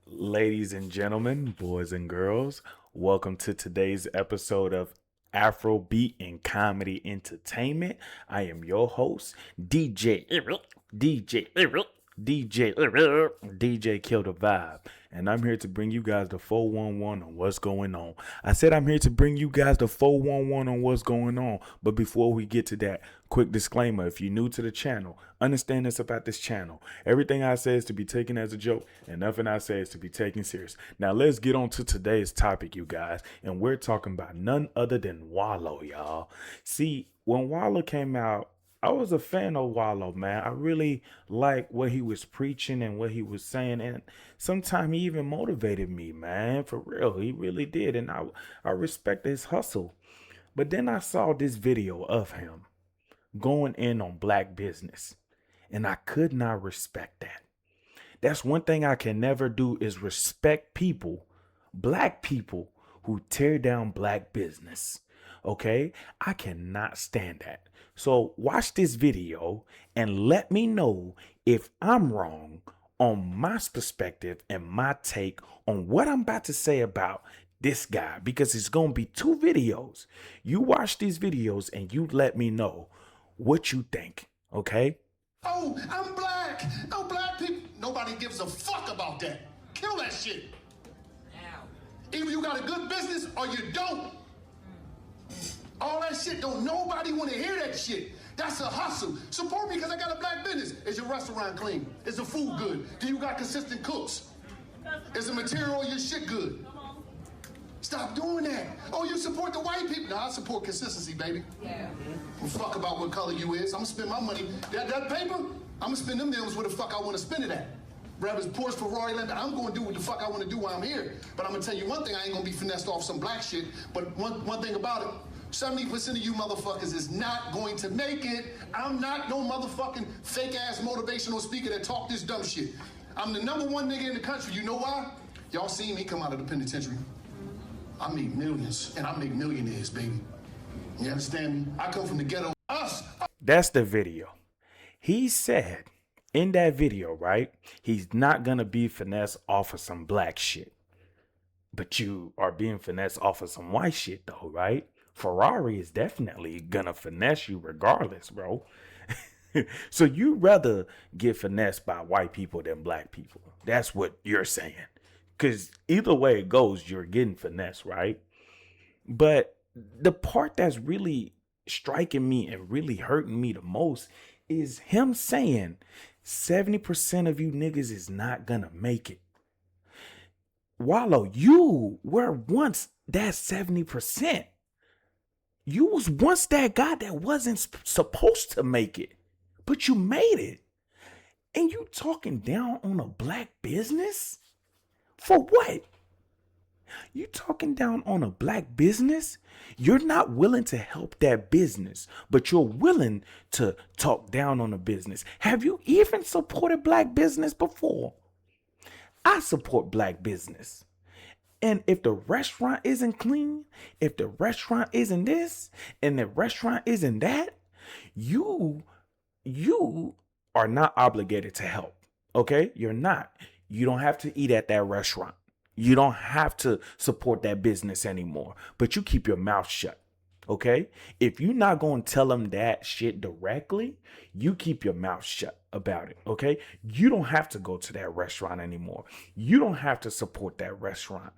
Ladies and gentlemen, boys and girls, welcome to today's episode of Afrobeat and Comedy Entertainment. I am your host, DJ DJ DJ Kill the Vibe, and I'm here to bring you guys the 411 on what's going on. I said I'm here to bring you guys the 411 on what's going on, but before we get to that, quick disclaimer: if you're new to the channel, understand this about this channel. Everything I say is to be taken as a joke, and nothing I say is to be taken serious. Now let's get on to today's topic, you guys, and we're talking about none other than Wallo, y'all. See, when Wallo came out, I was a fan of Wallo, man. I really like what he was preaching and what he was saying, and sometimes he even motivated me, man. For real, he really did, and I respect his hustle. But then I saw this video of him going in on black business, and I could not respect that. That's one thing I can never do is respect people, black people who tear down black business. Okay? I cannot stand that. So watch this video and let me know if I'm wrong on my perspective and my take on what I'm about to say about this guy, because it's going to be two videos. You watch these videos and you let me know what you think. Okay? Oh, I'm black. No black people. Nobody gives a fuck about that. Kill that shit. Either you got a good business or you don't. All that shit, don't nobody want to hear that shit. That's a hustle. Support me because I got a black business. Is your restaurant clean? Is the food good? Do you got consistent cooks? Is the material of your shit good? Stop doing that. Oh, you support the white people. No, I support consistency, baby. Yeah. Well, fuck about what color you is. I'm gonna spend my money. That paper, I'm gonna spend them millions where the fuck I wanna spend it at. Whether it's Porsche, Ferrari, Lambo, I'm gonna do what the fuck I wanna do while I'm here. But I'm gonna tell you one thing, I ain't gonna be finessed off some black shit. But one thing about it, 70% of you motherfuckers is not going to make it. I'm not no motherfucking fake ass motivational speaker that talk this dumb shit. I'm the number one nigga in the country. You know why? Y'all seen me come out of the penitentiary. I make millions, and I make millionaires, baby. You understand me? I come from the ghetto. Us. That's the video. He said in that video, right? He's not going to be finessed off of some black shit. But you are being finessed off of some white shit, though, right? Ferrari is definitely going to finesse you regardless, bro. So you rather get finessed by white people than black people. That's what you're saying. Because either way it goes, you're getting finesse, right? But the part that's really striking me and really hurting me the most is him saying 70% of you niggas is not gonna make it. Wallo, you were once that 70%. You was once that guy that wasn't supposed to make it, but you made it. And you talking down on a black business? For what? You talking down on a black business? You're not willing to help that business, but you're willing to talk down on a business. Have you even supported black business before? I support black business. And if the restaurant isn't clean, if the restaurant isn't this, and the restaurant isn't that, you are not obligated to help. Okay? You're not. You don't have to eat at that restaurant. You don't have to support that business anymore, but you keep your mouth shut. Okay? If you're not going to tell them that shit directly, you keep your mouth shut about it. Okay? You don't have to go to that restaurant anymore. You don't have to support that restaurant.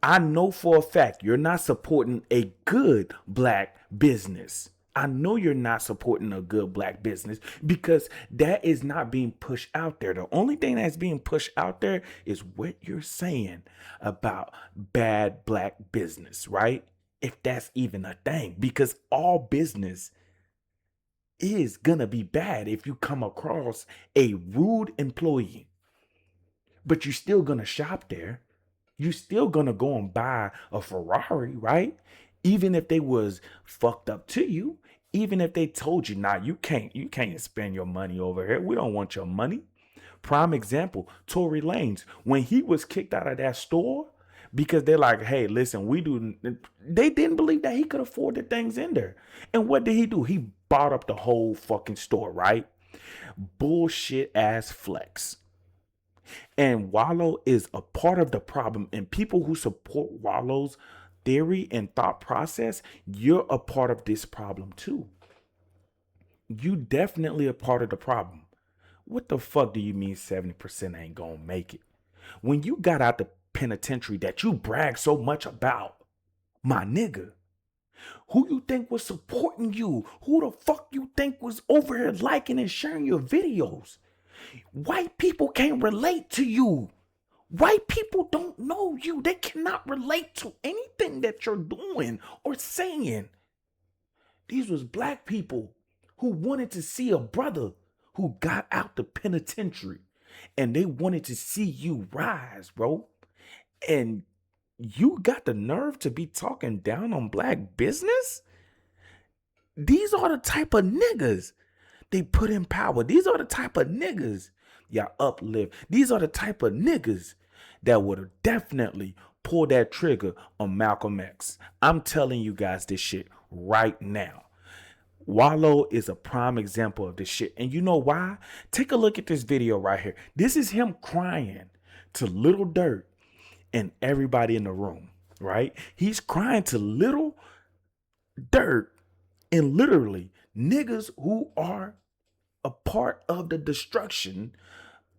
I know for a fact you're not supporting a good black business. I know you're not supporting a good black business because that is not being pushed out there. The only thing that's being pushed out there is what you're saying about bad black business, right? If that's even a thing, because all business is gonna be bad if you come across a rude employee, but you're still gonna shop there. You're still gonna go and buy a Ferrari, right? Even if they was fucked up to you, even if they told you, nah, you can't spend your money over here. We don't want your money. Prime example, Tory Lanez, when he was kicked out of that store because they're like, hey, listen, they didn't believe that he could afford the things in there. And what did he do? He bought up the whole fucking store, right? Bullshit ass flex. And Wallo is a part of the problem. And people who support Wallo's theory and thought process, you're a part of this problem too. You definitely a part of the problem. What the fuck do you mean 70% ain't gonna make it? When you got out the penitentiary that you brag so much about, my nigga, who you think was supporting you? Who the fuck you think was over here liking and sharing your videos? White people can't relate to you. White people don't know you. They cannot relate to anything that you're doing or saying. These was black people who wanted to see a brother who got out the penitentiary, and they wanted to see you rise, bro. And you got the nerve to be talking down on black business? These are the type of niggas they put in power. These are the type of niggas y'all uplift. These are the type of niggas that would have definitely pulled that trigger on Malcolm X. I'm telling you guys this shit right now. Wallo is a prime example of this shit. And you know why? Take a look at this video right here. This is him crying to Little Dirt and everybody in the room, right? He's crying to Little Dirt and literally niggas who are a part of the destruction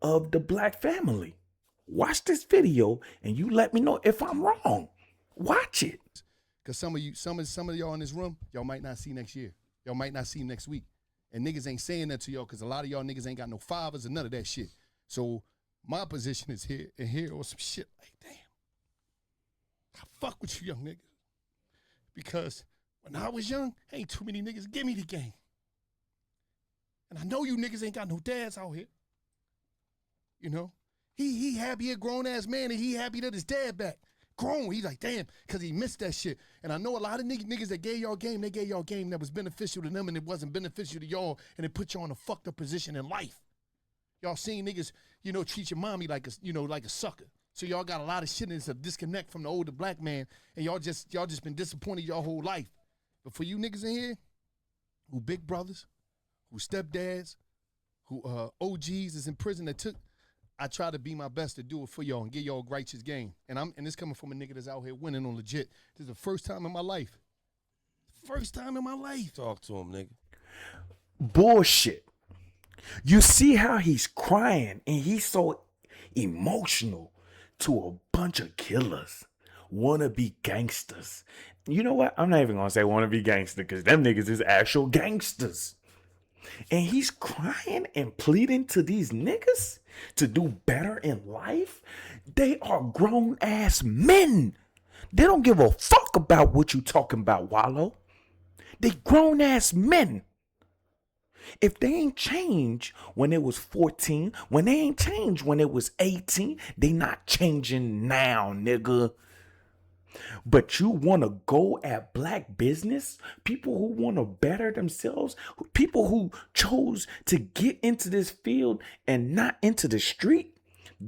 of the black family. Watch this video and you let me know if I'm wrong. Watch it. Because some of y'all in this room, y'all might not see next year. Y'all might not see next week. And niggas ain't saying that to y'all because a lot of y'all niggas ain't got no fathers and none of that shit. So my position is here and here or some shit like, damn, I fuck with you young niggas. Because when I was young, ain't too many niggas give me the game. And I know you niggas ain't got no dads out here. You know? He happy a grown-ass man and he happy that his dad back. Grown. He's like, damn, because he missed that shit. And I know a lot of niggas that gave y'all game, they gave y'all game that was beneficial to them and it wasn't beneficial to y'all and it put y'all in a fucked up position in life. Y'all seen niggas, you know, treat your mommy like a, you know, like a sucker. So y'all got a lot of shit and it's a disconnect from the older black man and y'all just been disappointed your whole life. But for you niggas in here, who big brothers, who stepdads, who OGs is in prison that took, I try to be my best to do it for y'all and give y'all a righteous game. And this coming from a nigga that's out here winning on legit. This is the first time in my life. First time in my life. Talk to him, nigga. Bullshit. You see how he's crying and he's so emotional to a bunch of killers, wannabe gangsters. You know what? I'm not even gonna say wannabe gangster because them niggas is actual gangsters. And he's crying and pleading to these niggas to do better in life. They are grown ass men. They don't give a fuck about what you talking about, Wallo. They grown ass men. If they ain't changed when it was 14, when they ain't changed when it was 18, they not changing now, nigga. But you want to go at black business, people who want to better themselves, people who chose to get into this field and not into the street.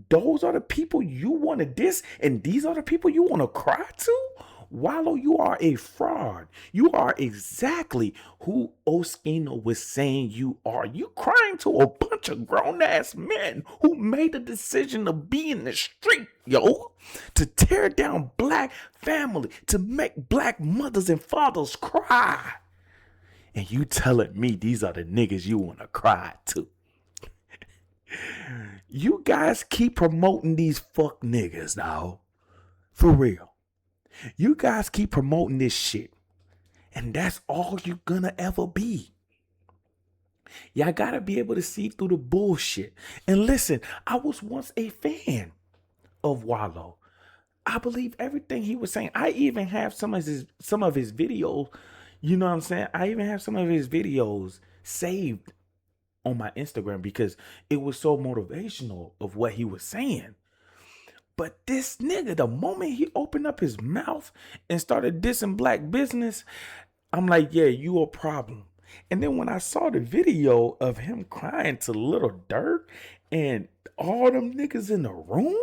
Those are the people you want to diss, and these are the people you want to cry to? Wallo, you are a fraud. You are exactly who Oskino was saying you are. You crying to a bunch of grown-ass men who made the decision to be in the street, yo, to tear down black family, to make black mothers and fathers cry. And you telling me these are the niggas you want to cry to. You guys keep promoting these fuck niggas, dawg. For real. You guys keep promoting this shit. And that's all you're gonna ever be. Y'all gotta be able to see through the bullshit. And listen, I was once a fan of Wallo. I believe everything he was saying. I even have some of his videos. You know what I'm saying? I even have some of his videos saved on my Instagram because it was so motivational of what he was saying. But this nigga, the moment he opened up his mouth and started dissing black business, I'm like, yeah, you a problem. And then when I saw the video of him crying to Little Dirt and all them niggas in the room,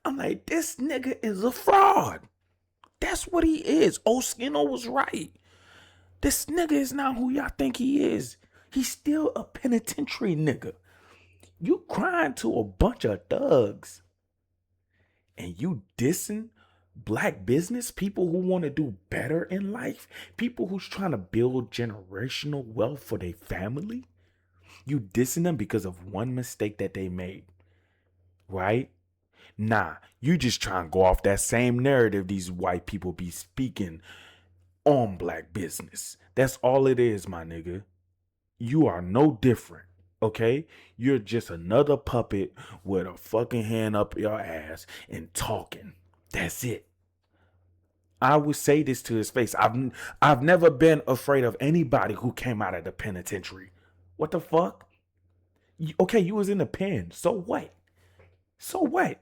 I'm like, this nigga is a fraud. That's what he is. Oskino was right. This nigga is not who y'all think he is. He's still a penitentiary nigga. You crying to a bunch of thugs. And you dissing black business, people who want to do better in life, people who's trying to build generational wealth for their family. You dissing them because of one mistake that they made, right? Nah, you just trying to go off that same narrative these white people be speaking on black business. That's all it is, my nigga. You are no different, okay? You're just another puppet with a fucking hand up your ass and talking. That's it. I would say this to his face. I've never been afraid of anybody who came out of the penitentiary. What the fuck? Okay, you was in the pen. So what? So what?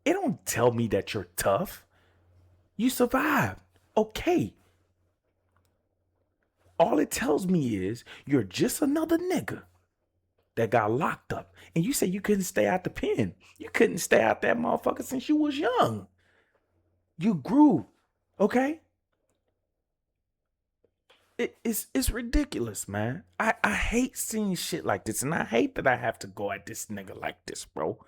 It don't tell me that you're tough. You survived. Okay. All it tells me is you're just another nigga that got locked up. And you say you couldn't stay out the pen. You couldn't stay out that motherfucker since you was young. You grew. Okay? It's ridiculous, man. I hate seeing shit like this. And I hate that I have to go at this nigga like this, bro.